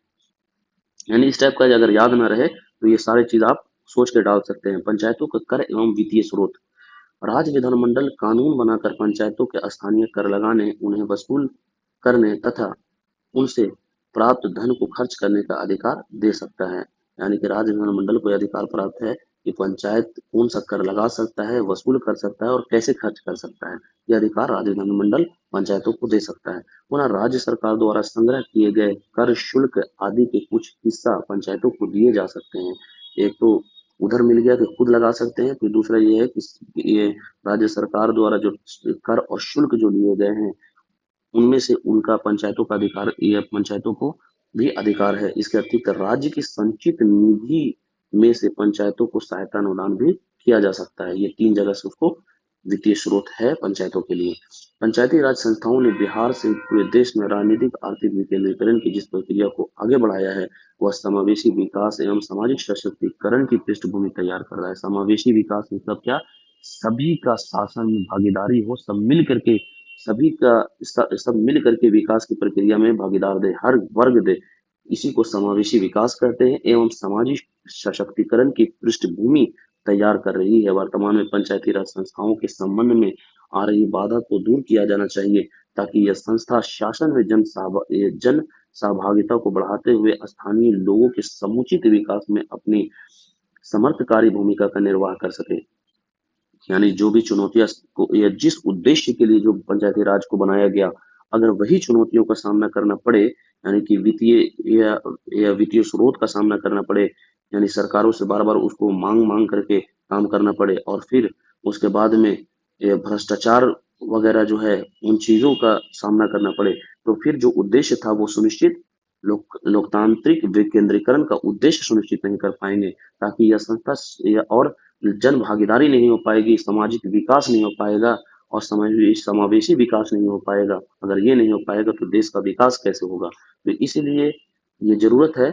यानी इस टाइप का अगर याद ना रहे तो ये सारी चीज आप सोच के डाल सकते हैं। पंचायतों का कर एवं वित्तीय स्रोत। राज्य विधानमंडल कानून बनाकर पंचायतों के स्थानीय कर लगाने, उन्हें वसूल करने तथा उनसे प्राप्त धन को खर्च करने का अधिकार दे सकता है। यानी कि राज्य विधानमंडल को यह अधिकार प्राप्त है कि पंचायत कौन सा कर लगा सकता है, वसूल कर सकता है और कैसे खर्च कर सकता है। यह अधिकार राज्य विधानमंडल पंचायतों को दे सकता है। पुनः राज्य सरकार द्वारा संग्रह किए गए कर, शुल्क आदि के कुछ हिस्सा पंचायतों को दिए जा सकते हैं। एक तो उधर मिल गया कि खुद लगा सकते हैं, फिर दूसरा ये है कि ये राज्य सरकार द्वारा जो कर और शुल्क जो लिए गए हैं, उनमें से उनका पंचायतों का अधिकार, ये पंचायतों को भी अधिकार है। इसके अतिरिक्त राज्य की संचित निधि में से पंचायतों को सहायता अनुदान भी किया जा सकता है। ये 3 जगह से उसको वित्तीय स्रोत है पंचायतों के लिए। पंचायती राज संस्थाओं ने बिहार से पूरे देश में राजनीतिक आर्थिक विकेंद्रीकरण की जिस प्रक्रिया को आगे बढ़ाया है, वह समावेशी विकास एवं सामाजिक सशक्तिकरण की पृष्ठभूमि तैयार कर रहा है। समावेशी विकास मतलब क्या? सभी का शासन में भागीदारी हो, सब मिल करके, सभी का सब मिल करके विकास की प्रक्रिया में भागीदार दे, हर वर्ग दे। इसी को समावेशी विकास कहते हैं। एवं सामाजिक सशक्तिकरण की पृष्ठभूमि तैयार कर रही है। वर्तमान में पंचायती राज संस्थाओं के संबंध में आ रही बाधा को दूर किया जाना चाहिए, ताकि यह संस्था शासन में जन सहभागिता को बढ़ाते हुए स्थानीय लोगों के समुचित विकास में अपनी समर्थकारी भूमिका का निर्वाह कर सके। यानी जो भी चुनौतियां को, या जिस उद्देश्य के लिए जो पंचायती राज को बनाया गया, अगर वही चुनौतियों का सामना करना पड़े, यानी कि या वित्तीय स्रोत का सामना करना पड़े, यानी सरकारों से बार बार उसको मांग मांग करके काम करना पड़े, और फिर उसके बाद में ये भ्रष्टाचार वगैरह जो है, उन चीजों का सामना करना पड़े, तो फिर जो उद्देश्य था वो सुनिश्चित लोकतांत्रिक विकेंद्रीकरण का उद्देश्य सुनिश्चित नहीं कर पाएंगे। ताकि यह संस्था और जन भागीदारी नहीं हो पाएगी, सामाजिक विकास नहीं हो पाएगा, और समावेशी विकास नहीं हो पाएगा। अगर ये नहीं हो पाएगा तो देश का विकास कैसे होगा? तो इसीलिए ये जरूरत है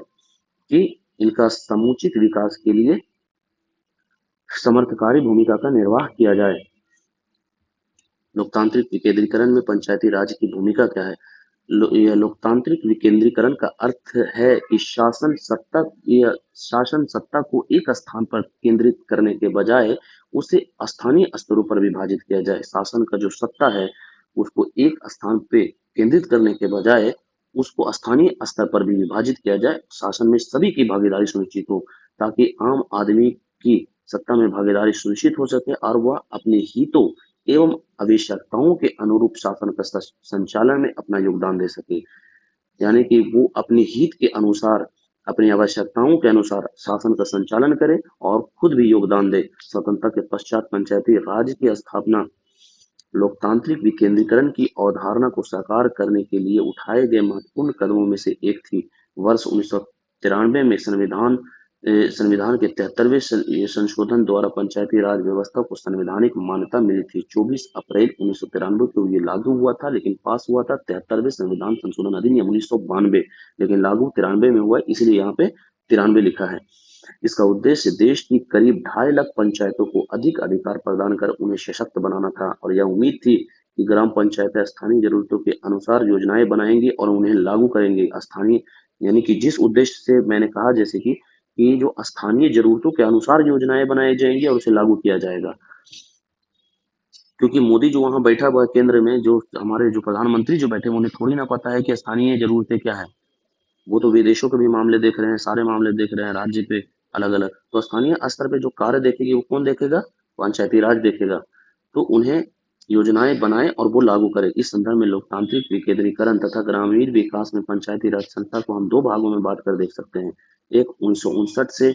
कि इनका समुचित विकास के लिए समर्थकारी भूमिका का निर्वाह किया जाए। लोकतांत्रिक विकेंद्रीकरण में पंचायती राज की भूमिका क्या है? यह लोकतांत्रिक विकेंद्रीकरण का अर्थ है कि शासन सत्ता को एक स्थान पर केंद्रित करने के बजाय उसे स्थानीय स्तरों पर विभाजित किया जाए। शासन का जो सत्ता है उसको एक स्थान पे केंद्रित करने के बजाय उसको स्थानीय स्तर पर भी विभाजित किया जाए। शासन में सभी की भागीदारी सुनिश्चित हो, ताकि आम आदमी की सत्ता में भागीदारी सुनिश्चित हो सके और वह अपने हितों एवं आवश्यकताओं के अनुरूप शासन का संचालन में अपना योगदान दे सके। यानी कि वो अपने हित के अनुसार, अपनी आवश्यकताओं के अनुसार शासन का संचालन करे और खुद भी योगदान दे। स्वतंत्रता के पश्चात पंचायती राज की स्थापना लोकतांत्रिक विकेंद्रीकरण की अवधारणा को साकार करने के लिए उठाए गए महत्वपूर्ण कदमों में से एक थी। वर्ष 1993 में संविधान के 73वें संशोधन द्वारा पंचायती राज व्यवस्था को संवैधानिक मान्यता मिली थी। 24 अप्रैल 1993 को ये लागू हुआ था, लेकिन पास हुआ था 73वें संविधान संशोधन अधिनियम 1992, लेकिन लागू 93 में हुआ, इसलिए यहाँ पे 93 लिखा है। इसका उद्देश्य देश की करीब 2.5 लाख पंचायतों को अधिक अधिकार प्रदान कर उन्हें सशक्त बनाना था, और यह उम्मीद थी कि ग्राम पंचायतें स्थानीय जरूरतों के अनुसार योजनाएं बनाएंगी और उन्हें लागू करेंगे। स्थानीय, यानी कि जिस उद्देश्य से मैंने कहा, जैसे कि जो स्थानीय जरूरतों के अनुसार योजनाएं बनाई जाएंगी और उसे लागू किया जाएगा। क्योंकि मोदी जो वहां बैठा हुआ है केंद्र में, जो हमारे जो प्रधानमंत्री जो बैठे, उन्हें थोड़ी ना पता है कि स्थानीय जरूरतें क्या है। वो तो विदेशों के भी मामले देख रहे हैं, सारे मामले देख रहे हैं, राज्य पे अलग अलग। तो स्थानीय स्तर पे जो कार्य देखेगी वो कौन देखेगा? पंचायती राज देखेगा। तो उन्हें योजनाएं बनाए और वो लागू करे। इस संदर्भ में लोकतांत्रिक विकेंद्रीकरण तथा ग्रामीण विकास में पंचायती राज संस्था को हम दो भागों में बांट कर देख सकते हैं। एक 1959 से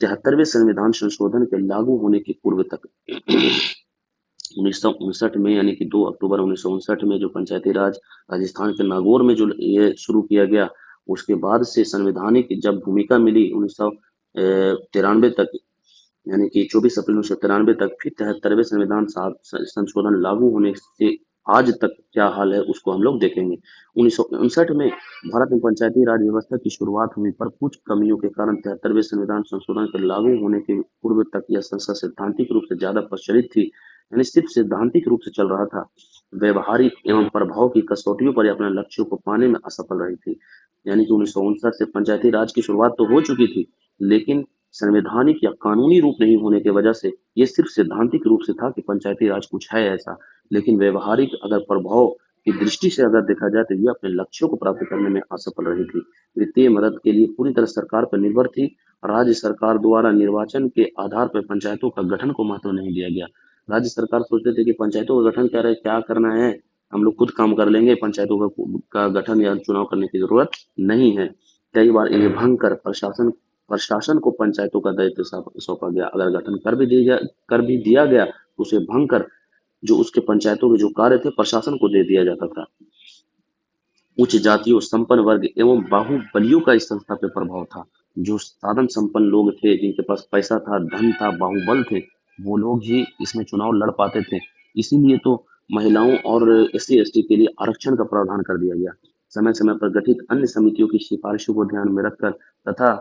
73वें संविधान संशोधन के लागू होने के पूर्व तक। 1959 में यानी कि 2 अक्टूबर 1959 में जो पंचायती राज राजस्थान के नागौर में जो ये शुरू किया गया, उसके बाद से संवैधानिक जब भूमिका मिली 1993 तक, यानी कि 24 अप्रैल 1993 तक, फिर 73वें संविधान संशोधन लागू होने से आज तक क्या हाल है उसको हम लोग देखेंगे। 1959 में भारत में पंचायती राज व्यवस्था की शुरुआत हुई, पर कुछ कमियों के कारण 73वें संविधान संशोधन के लागू होने के पूर्व तक यह संस्था सैद्धांतिक रूप से ज्यादा प्रचलित थी, यानी सिर्फ सैद्धांतिक रूप से चल रहा था। व्यवहारिक एवं प्रभाव की कसौटियों पर अपने लक्ष्यों को पाने में असफल रही थी। यानी कि 1959 से पंचायती राज की शुरुआत तो हो चुकी थी, लेकिन संवैधानिक या कानूनी रूप नहीं होने की वजह से ये सिर्फ सैद्धांतिक रूप से था कि पंचायती राज कुछ है ऐसा, लेकिन व्यवहारिक अगर प्रभाव की दृष्टि से अगर देखा जाए तो ये अपने लक्ष्यों को प्राप्त करने में असफल रही थी। वित्तीय मदद के लिए पूरी तरह सरकार पर निर्भर थी। राज्य सरकार द्वारा निर्वाचन के आधार पर पंचायतों का गठन को महत्व नहीं दिया गया। राज्य सरकार सोचते थे कि पंचायतों का गठन क्या करना है, हम लोग खुद काम कर लेंगे, पंचायतों का गठन या चुनाव करने की जरूरत नहीं है। कई बार इन्हें भंग कर प्रशासन को पंचायतों का दायित्व सौंपा गया। अगर गठन कर भी दिया गया तो उसे भंग कर जो उसके पंचायतों के जो कार्य थे प्रशासन को दे दिया जाता था। उच्च जातियों, संपन्न वर्ग एवं बाहुबलियों का इस संस्था पे प्रभाव था। जो साधन संपन्न लोग थे, जिनके पास पैसा था, धन था, बाहुबल थे, वो लोग ही इसमें चुनाव लड़ पाते थे। इसीलिए तो महिलाओं और एससी एसटी के लिए आरक्षण का प्रावधान कर दिया गया। समय समय पर गठित अन्य समितियों की सिफारिशों को ध्यान में रखकर तथा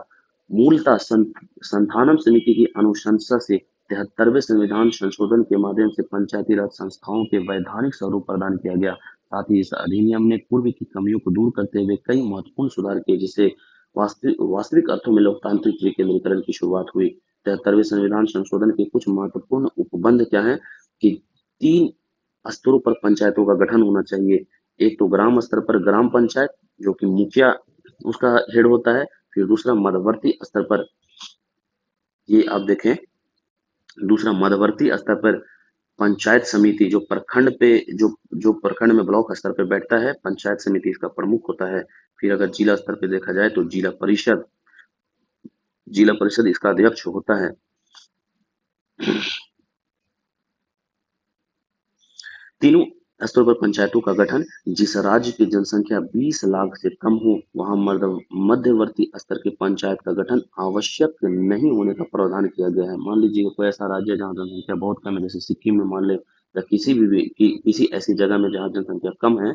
मूलतः संथानम समिति की अनुशंसा से 73वें संविधान संशोधन के माध्यम से पंचायती राज संस्थाओं के वैधानिक स्वरूप प्रदान किया गया। साथ ही इस अधिनियम ने पूर्व की कमियों को दूर करते हुए कई महत्वपूर्ण सुधार किए, जिससे वास्तविक अर्थों में लोकतांत्रिक विकेंद्रीकरण की शुरुआत हुई। 73वें संविधान संशोधन के कुछ महत्वपूर्ण उपबंध क्या है कि 3 स्तरों पर पंचायतों का गठन होना चाहिए। एक तो ग्राम स्तर पर ग्राम पंचायत, जो कि मुखिया उसका हेड होता है। फिर दूसरा मध्यवर्ती स्तर पर, ये आप देखें, दूसरा मध्यवर्ती स्तर पर पंचायत समिति, जो प्रखंड पे जो प्रखंड में ब्लॉक स्तर पे बैठता है, पंचायत समिति इसका प्रमुख होता है। फिर अगर जिला स्तर पे देखा जाए तो जिला परिषद इसका अध्यक्ष होता है। तीनों स्तरों पर पंचायतों का गठन, जिस राज्य की जनसंख्या 20 लाख से कम हो वहां मध्यवर्ती स्तर की पंचायत का गठन आवश्यक नहीं होने का प्रावधान किया गया है। मान लीजिए कोई ऐसा राज्य है जहाँ जनसंख्या बहुत कम है, जैसे सिक्किम में मान ले, या किसी ऐसी जगह में जहाँ जनसंख्या कम है,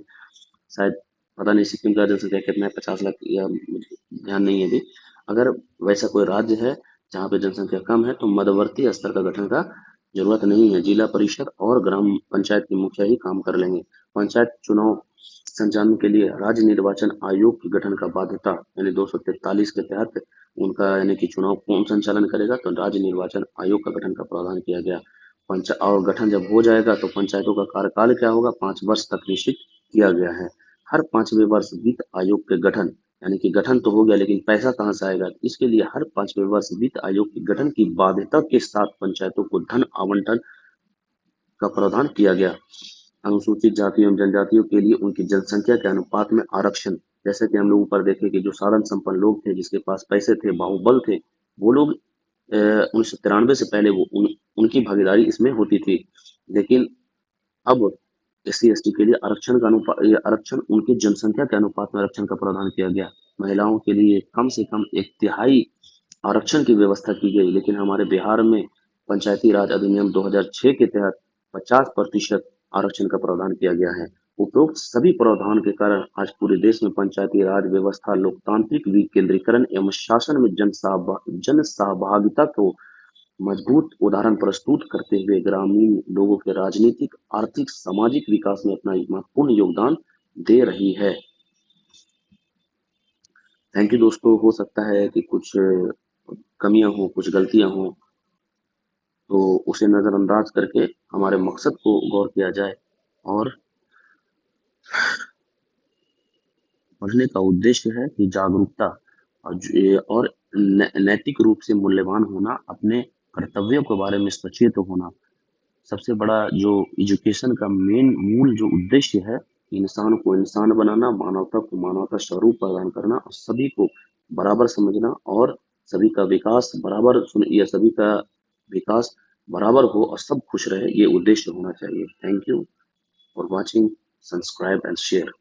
शायद पता नहीं सिक्किम का जनसंख्या कितना है, 50 लाख या मुझे ध्यान नहीं है अभी। अगर वैसा कोई राज्य है जहाँ पे जनसंख्या कम है तो मध्यवर्ती स्तर का गठन का जरूरत नहीं है। जिला परिषद और ग्राम पंचायत के मुखिया ही काम कर लेंगे। पंचायत चुनाव संचालन के लिए राज्य निर्वाचन आयोग के गठन का बाध्यता, यानी 243 के तहत उनका, यानी कि चुनाव कौन संचालन करेगा, तो राज्य निर्वाचन आयोग का गठन का प्रावधान किया गया। और गठन जब हो जाएगा तो पंचायतों का कार्यकाल क्या होगा, 5 वर्ष तक निश्चित किया गया है। हर 5वें वर्ष वित्त आयोग के गठन, यानी कि गठन तो हो गया लेकिन पैसा कहाँ से आएगा, इसके लिए हर 5वें वर्ष वित्त आयोग के गठन की बाध्यता के साथ पंचायतों को धन आवंटन का प्रावधान किया गया। अनुसूचित जाति एवं जनजातियों के लिए उनकी जनसंख्या के अनुपात में आरक्षण, जैसे कि हम लोग ऊपर देखे कि जो साधन संपन्न लोग थे, जिसके पास पैसे थे, बाहुबल थे, वो लोग 1993 से पहले उनकी भागीदारी इसमें होती थी। लेकिन अब एससी एसटी के लिए आरक्षण उनकी जनसंख्या के अनुपात में आरक्षण का प्रावधान किया गया। महिलाओं के लिए कम से कम 1/3 आरक्षण की व्यवस्था की गई। लेकिन हमारे बिहार में पंचायती राज अधिनियम 2006 के तहत 50% आरक्षण का प्रावधान किया गया है। उपरोक्त सभी प्रावधान के कारण आज पूरे देश में पंचायती राज व्यवस्था लोकतांत्रिक विकेंद्रीकरण एवं शासन में जन सहभागिता को मजबूत उदाहरण प्रस्तुत करते हुए ग्रामीण लोगों के राजनीतिक, आर्थिक, सामाजिक विकास में अपना एक महत्वपूर्ण योगदान दे रही है। थैंक यू दोस्तों। हो सकता है कि कुछ कमियां हो, कुछ गलतियां हो, तो उसे नजरअंदाज करके हमारे मकसद को गौर किया जाए। और पढ़ने का उद्देश्य है कि जागरूकता और नैतिक रूप से मूल्यवान होना, अपने कर्तव्यों के बारे में सचेत होना, सबसे बड़ा जो एजुकेशन का मेन मूल जो उद्देश्य है, इंसान को इंसान बनाना, मानवता को मानवता स्वरूप प्रदान करना और सभी को बराबर समझना और सभी का विकास बराबर सुन या सभी का विकास बराबर हो और सब खुश रहे, ये उद्देश्य होना चाहिए। Thank you for watching, subscribe and share.